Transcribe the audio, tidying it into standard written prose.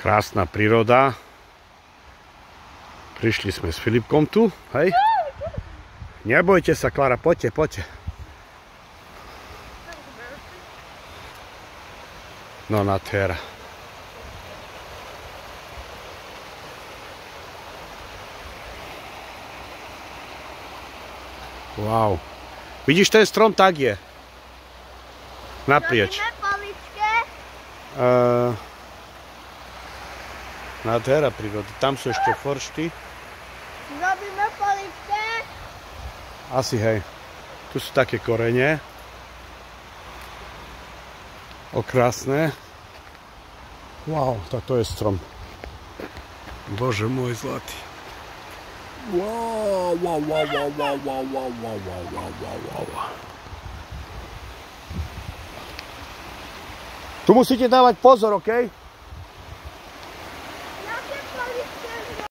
Krásna príroda. Prišli sme s Filipkom tu, hej? Nebojte sa, Klára, poďte, poďte. No, nádhera. Wow. Vidíš, ten strom tak je. Naprieč. Nádhera prírody. Tam sú ešte foršty. Robíme poličke. Asi, hej. Tu sú také korene. Krásne. Wow, toto je strom. Bože môj zlatý. Wow, wow, wow, wow, wow, wow, wow, wow, wow, wow, wow. Tu musíte dávať pozor, okej?